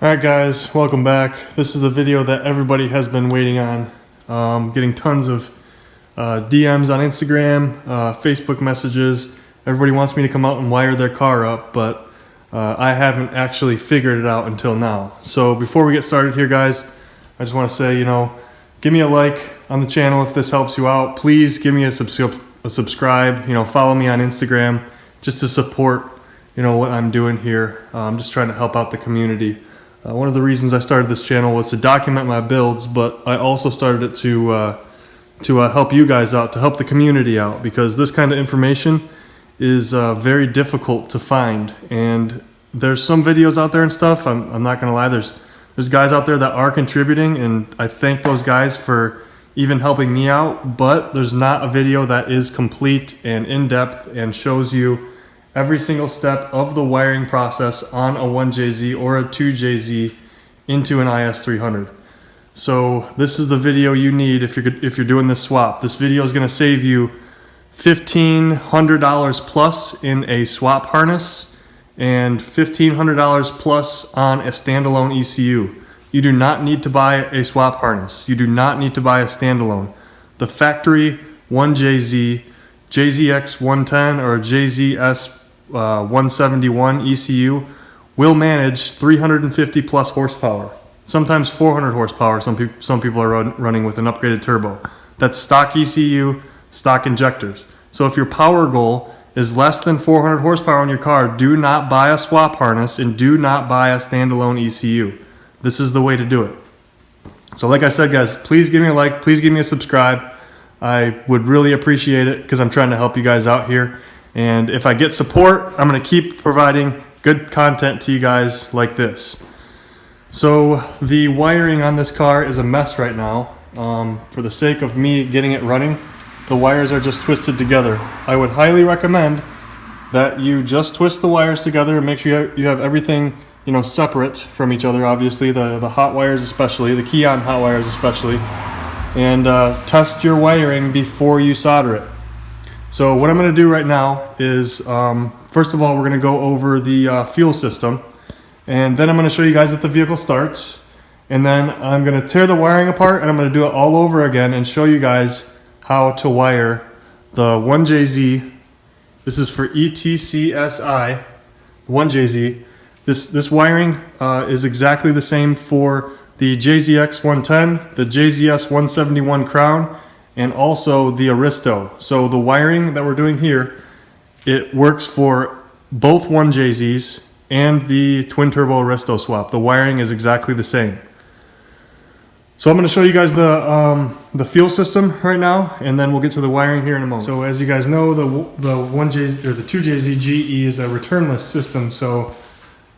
Alright guys, welcome back. This is a video that everybody has been waiting on. Getting tons of DMs on Instagram, Facebook messages. Everybody wants me to come out and wire their car up, but I haven't actually figured it out until now. So before we get started here guys, I just want to say, give me a like on the channel if this helps you out. Please give me a subscribe, follow me on Instagram just to support what I'm doing here. I'm just trying to help out the community. One of the reasons I started this channel was to document my builds, but I also started it to help you guys out, to help the community out, because this kind of information is very difficult to find. And there's some videos out there and stuff, I'm not gonna lie, there's guys out there that are contributing, and I thank those guys for even helping me out, but there's not a video that is complete and in-depth and shows you every single step of the wiring process on a 1JZ or a 2JZ into an IS300. So this is the video you need if you're doing this swap. This video is going to save you $1,500 plus in a swap harness and $1,500 plus on a standalone ECU. You do not need to buy a swap harness. You do not need to buy a standalone. The factory 1JZ, JZX 110 or JZS 171 ECU will manage 350 plus horsepower, sometimes 400 horsepower. Some people are running with an upgraded turbo. That's stock ECU, stock injectors. So if your power goal is less than 400 horsepower on your car, do not buy a swap harness and do not buy a standalone ECU. This is the way to do it. So like I said guys, please give me a like, please give me a subscribe. I would really appreciate it because I'm trying to help you guys out here. And if I get support, I'm going to keep providing good content to you guys like this. So the wiring on this car is a mess right now. For the sake of me getting it running, the wires are just twisted together. I would highly recommend that you just twist the wires together and make sure you have everything separate from each other, obviously, the hot wires especially, the key-on hot wires especially, and test your wiring before you solder it. So what I'm going to do right now is, first of all, we're going to go over the fuel system, and then I'm going to show you guys that the vehicle starts, and then I'm going to tear the wiring apart, and I'm going to do it all over again and show you guys how to wire the 1JZ. This is for ETCSI 1JZ. This wiring is exactly the same for the JZX 110, the JZS 171 Crown, and also the Aristo. So the wiring that we're doing here, it works for both 1JZs and the twin turbo Aristo swap. The wiring is exactly the same. So I'm going to show you guys the fuel system right now, and then we'll get to the wiring here in a moment. So as you guys know, the 1JZ or the 2JZGTE is a returnless system, so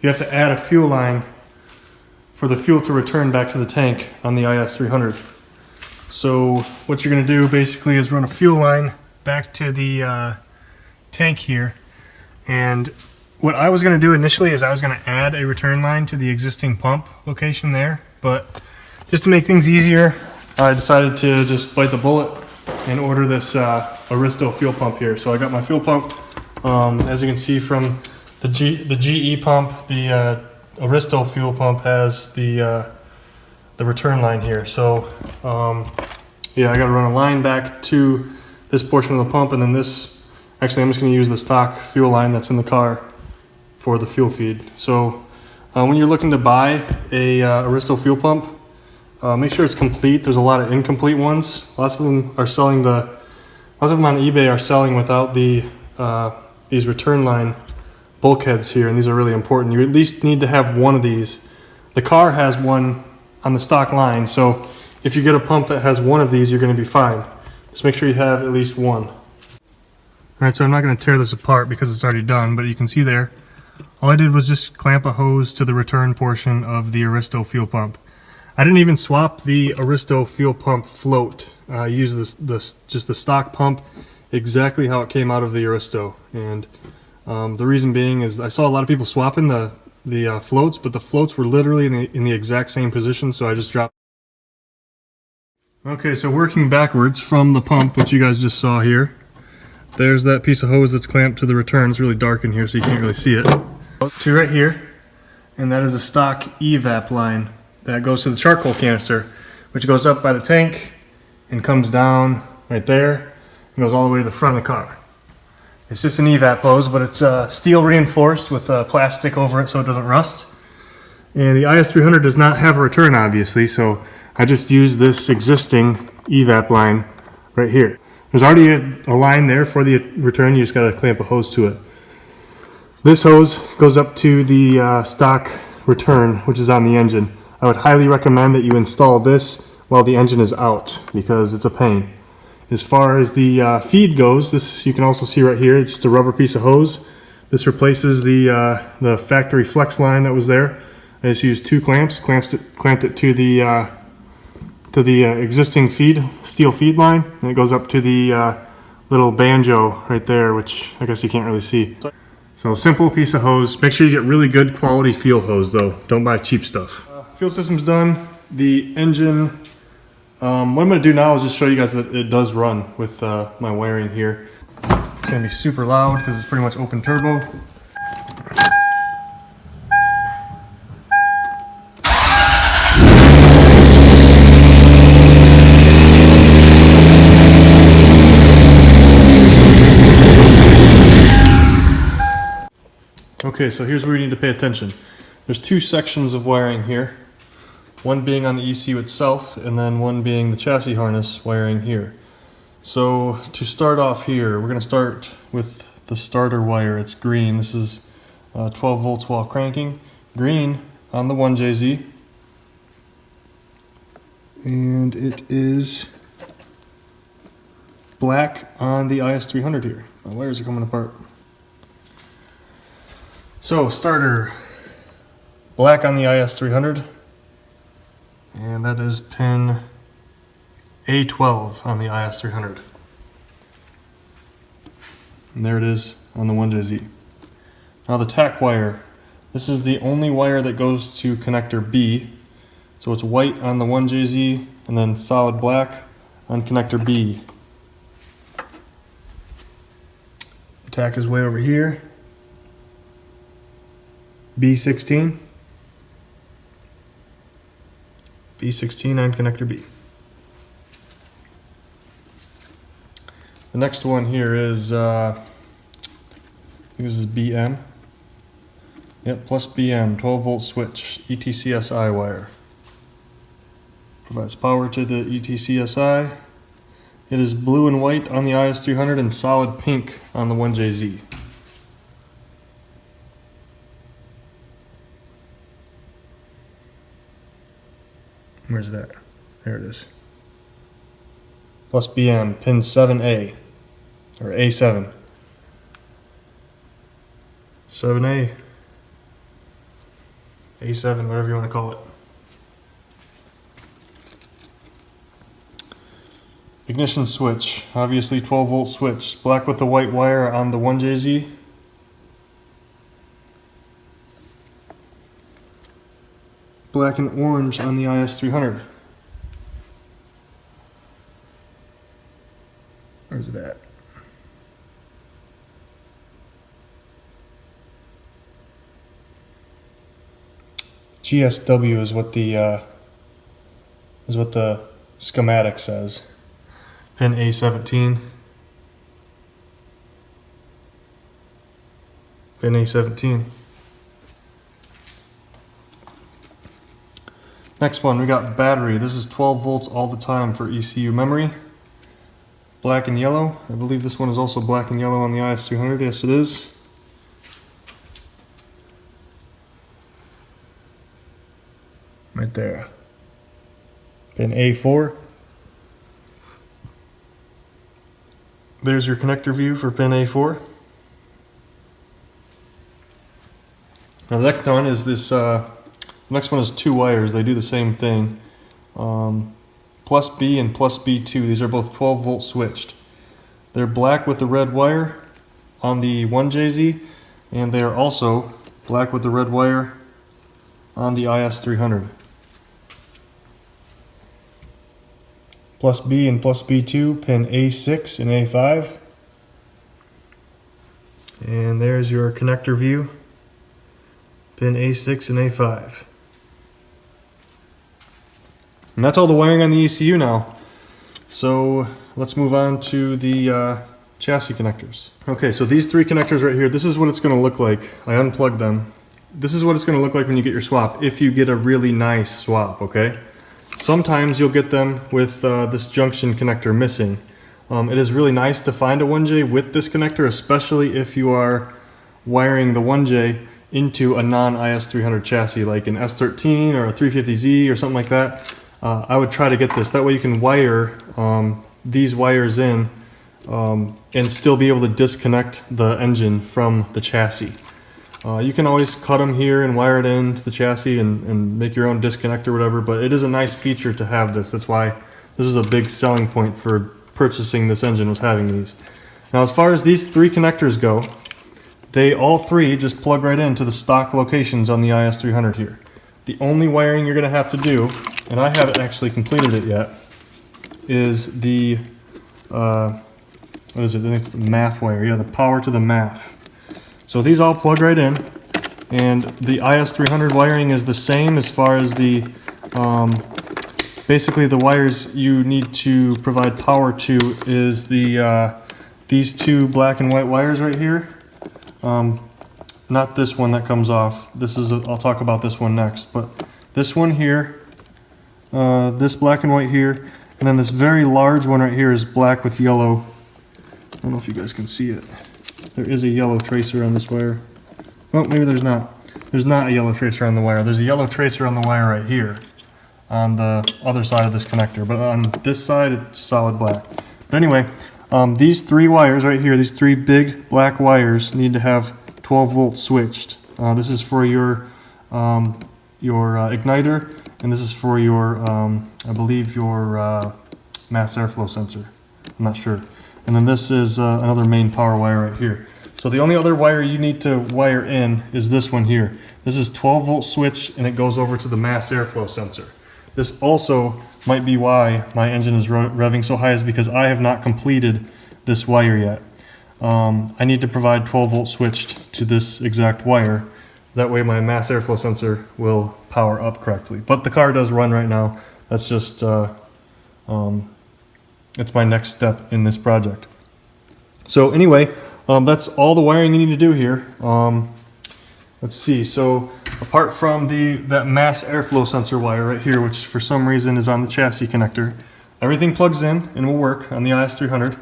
you have to add a fuel line for the fuel to return back to the tank on the IS300. So what you're going to do basically is run a fuel line back to the tank here. And what I was going to do initially is I was going to add a return line to the existing pump location there. But just to make things easier, I decided to just bite the bullet and order this Aristo fuel pump here. So I got my fuel pump. As you can see from the GE pump, the Aristo fuel pump has the return line here. So yeah, I got to run a line back to this portion of the pump, and then this, actually I'm just going to use the stock fuel line that's in the car for the fuel feed. So when you're looking to buy a Aristo fuel pump, make sure it's complete. There's a lot of incomplete ones. Lots of them on eBay are selling without these return line bulkheads here, and these are really important. You at least need to have one of these. The car has one on the stock line, so if you get a pump that has one of these, you're going to be fine. Just make sure you have at least one. Alright, so I'm not going to tear this apart because it's already done, but you can see there, all I did was just clamp a hose to the return portion of the Aristo fuel pump. I didn't even swap the Aristo fuel pump float. I used just the stock pump exactly how it came out of the Aristo. And the reason being is I saw a lot of people swapping the floats, but the floats were literally in the exact same position, so I just dropped. Okay, so working backwards from the pump, which you guys just saw here, there's that piece of hose that's clamped to the return. It's really dark in here, so you can't really see it. To right here, and that is a stock evap line that goes to the charcoal canister, which goes up by the tank and comes down right there and goes all the way to the front of the car. It's just an evap hose, but it's steel reinforced with plastic over it so it doesn't rust. And the IS300 does not have a return, obviously, so I just used this existing evap line right here. There's already a line there for the return, you just got to clamp a hose to it. This hose goes up to the stock return, which is on the engine. I would highly recommend that you install this while the engine is out, because it's a pain. As far as the feed goes, this you can also see right here, it's just a rubber piece of hose. This replaces the factory flex line that was there. I just used two clamps, clamped it to the existing steel feed line, and it goes up to the little banjo right there, which I guess you can't really see. So simple piece of hose. Make sure you get really good quality fuel hose though. Don't buy cheap stuff. Fuel system's done. The engine, what I'm going to do now is just show you guys that it does run with my wiring here. It's going to be super loud because it's pretty much open turbo. Okay, so here's where you need to pay attention. There's two sections of wiring here. One being on the ECU itself, and then one being the chassis harness wiring here. So to start off here, we're going to start with the starter wire. It's green. This is 12 volts while cranking. Green on the 1JZ. And it is black on the IS300 here. My wires are coming apart. So starter, black on the IS300. And that is pin A12 on the IS300. And there it is on the 1JZ. Now the tack wire. This is the only wire that goes to connector B. So it's white on the 1JZ and then solid black on connector B. The tack is way over here. B16. B16 on connector B. The next one here is, I think this is BM. Yep, plus BM, 12 volt switch, ETCSI wire. Provides power to the ETCSI. It is blue and white on the IS300 and solid pink on the 1JZ. Where's it at? There it is. Plus BM, pin 7A, or A7. 7A, A7, whatever you want to call it. Ignition switch, obviously 12 volt switch, black with the white wire on the 1JZ. Black and orange on the IS300. Where's it at? GSW is what the schematic says. Pin A17. Pin A17. Next one, we got battery. This is 12 volts all the time for ECU memory. Black and yellow. I believe this one is also black and yellow on the IS300. Yes, it is. Right there. Pin A4. There's your connector view for pin A4. Now the next one is this. The next one is two wires. They do the same thing. Plus B and plus B2. These are both 12 volt switched. They're black with the red wire on the 1JZ, and they are also black with the red wire on the IS300. Plus B and plus B2, pin A6 and A5. And there's your connector view. pin A6 and A5. And that's all the wiring on the ECU now. So let's move on to the chassis connectors. Okay, so these three connectors right here, this is what it's going to look like. I unplugged them. This is what it's going to look like when you get your swap, if you get a really nice swap, okay? Sometimes you'll get them with this junction connector missing. It is really nice to find a 1J with this connector, especially if you are wiring the 1J into a non-IS300 chassis, like an S13 or a 350Z or something like that. I would try to get this. That way you can wire these wires in and still be able to disconnect the engine from the chassis. You can always cut them here and wire it into the chassis and make your own disconnect or whatever, but it is a nice feature to have this. That's why this is a big selling point for purchasing this engine, was having these. Now as far as these three connectors go, they all three just plug right into the stock locations on the IS300 here. The only wiring you're going to have to do, and I haven't actually completed it yet, is the, what is it? It's the MAF wire. Yeah, the power to the MAF. So these all plug right in, and the IS300 wiring is the same as far as the, basically the wires you need to provide power to is the, these two black and white wires right here. Not this one that comes off. This is, I'll talk about this one next, but this one here, this black and white here, and then this very large one right here is black with yellow. I don't know if you guys can see it. There is a yellow tracer on this wire. Oh, maybe there's not. There's not a yellow tracer on the wire. There's a yellow tracer on the wire right here on the other side of this connector, but on this side it's solid black. But anyway, these three wires right here, these three big black wires need to have 12 volts switched. This is for your igniter, and this is for your, I believe your mass airflow sensor. I'm not sure. And then this is another main power wire right here. So the only other wire you need to wire in is this one here. This is 12 volt switch, and it goes over to the mass airflow sensor. This also might be why my engine is revving so high, is because I have not completed this wire yet. I need to provide 12 volt switched to this exact wire. That way my mass airflow sensor will power up correctly. But the car does run right now. That's just, it's my next step in this project. So anyway, that's all the wiring you need to do here. Let's see, so apart from that mass airflow sensor wire right here, which for some reason is on the chassis connector, everything plugs in and will work on the IS300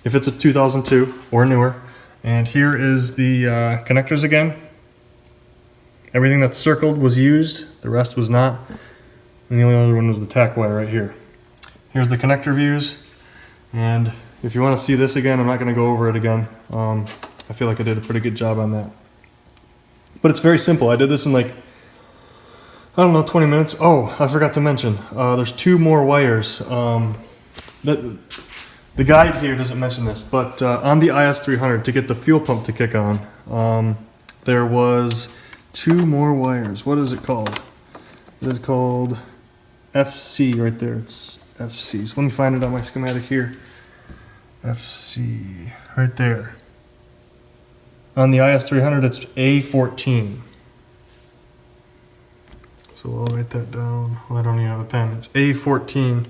if it's a 2002 or newer. And here is the connectors again. Everything that's circled was used, the rest was not. And the only other one was the tack wire right here. Here's the connector views. And if you want to see this again, I'm not going to go over it again. I feel like I did a pretty good job on that. But it's very simple. I did this in like, I don't know, 20 minutes. Oh, I forgot to mention, there's two more wires. The guide here doesn't mention this, but on the IS300, to get the fuel pump to kick on, there was two more wires. What is it called? It is called FC right there. It's FC. So let me find it on my schematic here. FC, right there. On the IS300, it's A14. So I'll write that down. Well, I don't even have a pen. It's A14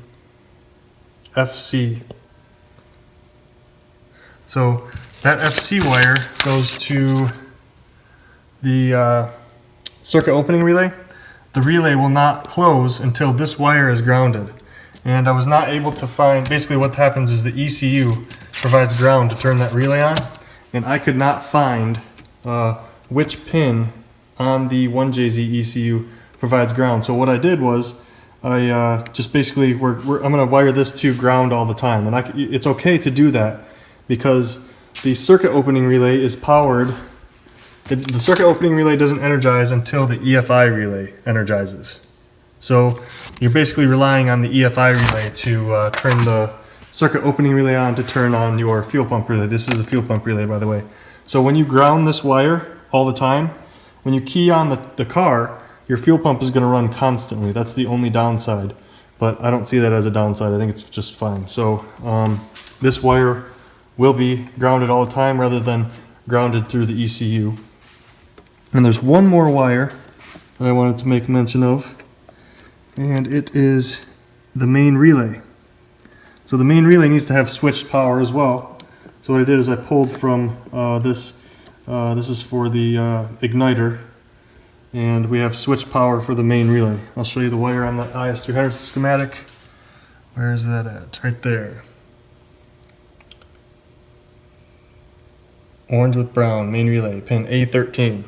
FC. So that FC wire goes to the circuit opening relay. The relay will not close until this wire is grounded. And I was not able to find, basically what happens is the ECU provides ground to turn that relay on, and I could not find which pin on the 1JZ ECU provides ground. So what I did was, I just basically, I'm going to wire this to ground all the time, and it's okay to do that because the circuit opening relay is powered. The circuit opening relay doesn't energize until the EFI relay energizes. So you're basically relying on the EFI relay to turn the circuit opening relay on to turn on your fuel pump relay. This is a fuel pump relay, by the way. So when you ground this wire all the time, when you key on the car, your fuel pump is going to run constantly. That's the only downside, but I don't see that as a downside. I think it's just fine. So this wire will be grounded all the time rather than grounded through the ECU. And there's one more wire that I wanted to make mention of, and it is the main relay. So the main relay needs to have switched power as well. So what I did is I pulled from this is for the igniter, and we have switched power for the main relay. I'll show you the wire on the IS300 schematic. Where is that at? Right there. Orange with brown, main relay, pin A13.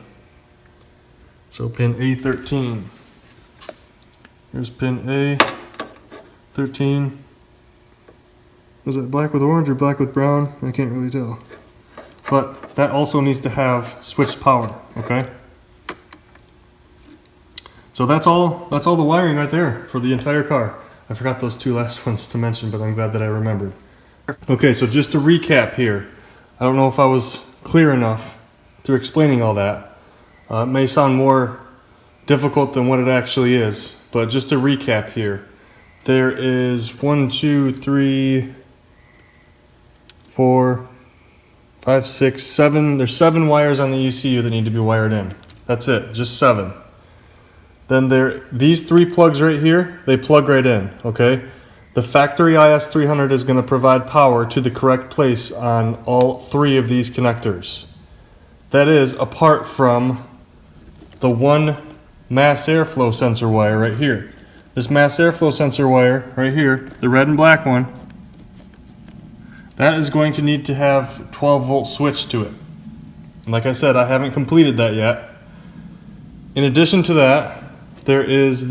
So pin A13. Here's pin A13. Was it black with orange or black with brown? I can't really tell. But that also needs to have switched power, okay? So that's all the wiring right there for the entire car. I forgot those two last ones to mention, but I'm glad that I remembered. Okay, so just to recap here. I don't know if I was clear enough through explaining all that. It may sound more difficult than what it actually is, but just to recap here. There is 1, 2, 3, 4, 5, 6, 7. There's 7 wires on the ECU that need to be wired in. That's it, just 7. Then these 3 plugs right here, they plug right in, okay? The factory IS300 is going to provide power to the correct place on all 3 of these connectors. That is, apart from the one mass airflow sensor wire right here. This mass airflow sensor wire right here, the red and black one, that is going to need to have 12 volt switch to it. And like I said, I haven't completed that yet. In addition to that, there is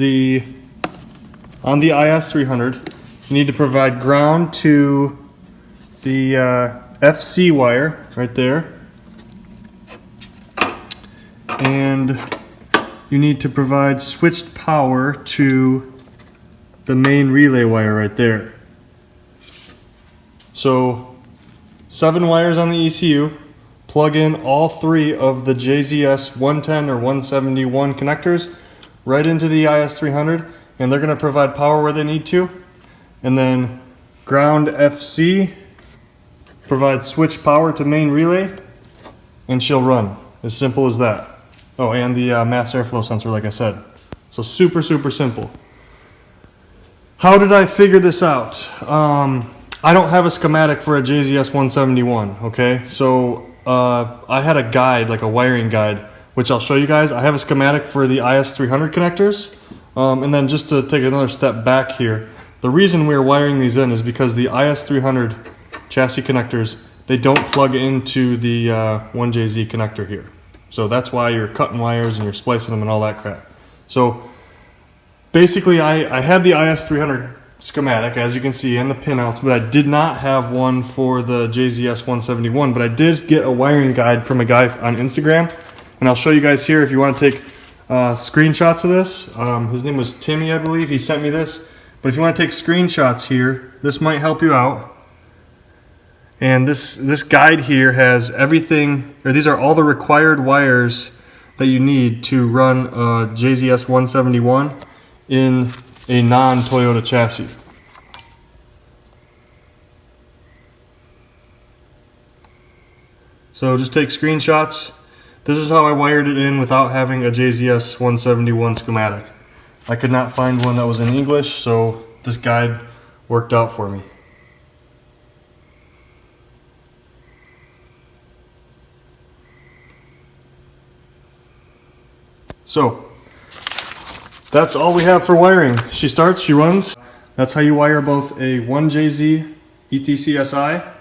on the IS300, you need to provide ground to the FC wire right there. And you need to provide switched power to the main relay wire right there. So 7 wires on the ECU, plug in all 3 of the JZS 110 or 171 connectors right into the IS300, and they're going to provide power where they need to. And then ground FC, provide switch power to main relay, and she'll run. As simple as that. Oh, and the mass airflow sensor, like I said. So super, super simple. How did I figure this out? I don't have a schematic for a JZS 171, okay? So I had a guide, like a wiring guide, which I'll show you guys. I have a schematic for the IS300 connectors. And then just to take another step back here, the reason we're wiring these in is because the IS300 chassis connectors, they don't plug into the 1JZ connector here. So that's why you're cutting wires and you're splicing them and all that crap. So basically I had the IS300 schematic, as you can see, and the pinouts, but I did not have one for the JZS 171, but I did get a wiring guide from a guy on Instagram, and I'll show you guys here if you want to take screenshots of this. His name was Timmy, I believe. He sent me this. But if you want to take screenshots here, this might help you out. And this guide here has everything, or these are all the required wires that you need to run a JZS 171 in a non-Toyota chassis. So just take screenshots. This is how I wired it in without having a JZS 171 schematic. I could not find one that was in English, so this guide worked out for me. So that's all we have for wiring. She starts, she runs. That's how you wire both a 1JZ ETCSI,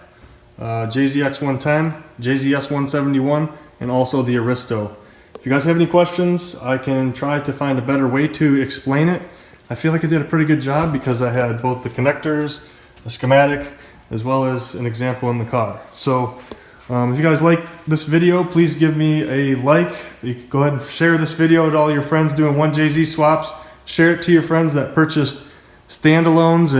JZX 110, JZS 171, and also the Aristo. If you guys have any questions, I can try to find a better way to explain it. I feel like I did a pretty good job because I had both the connectors, a schematic, as well as an example in the car. So if you guys like this video, please give me a like. You can go ahead and share this video to all your friends doing 1JZ swaps. Share it to your friends that purchased standalones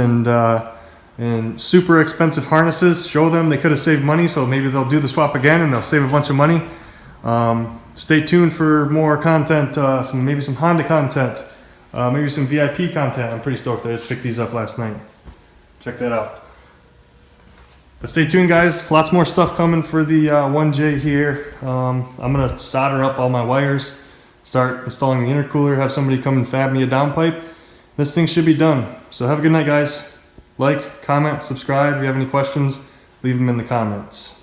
and super expensive harnesses. Show them they could have saved money, so maybe they'll do the swap again and they'll save a bunch of money. Stay tuned for more content, maybe some Honda content, maybe some VIP content. I'm pretty stoked. I just picked these up last night. Check that out. But stay tuned, guys. Lots more stuff coming for the 1J here. I'm gonna solder up all my wires, start installing the intercooler, have somebody come and fab me a downpipe. This thing should be done. So have a good night, guys. Like, comment, subscribe. If you have any questions, leave them in the comments.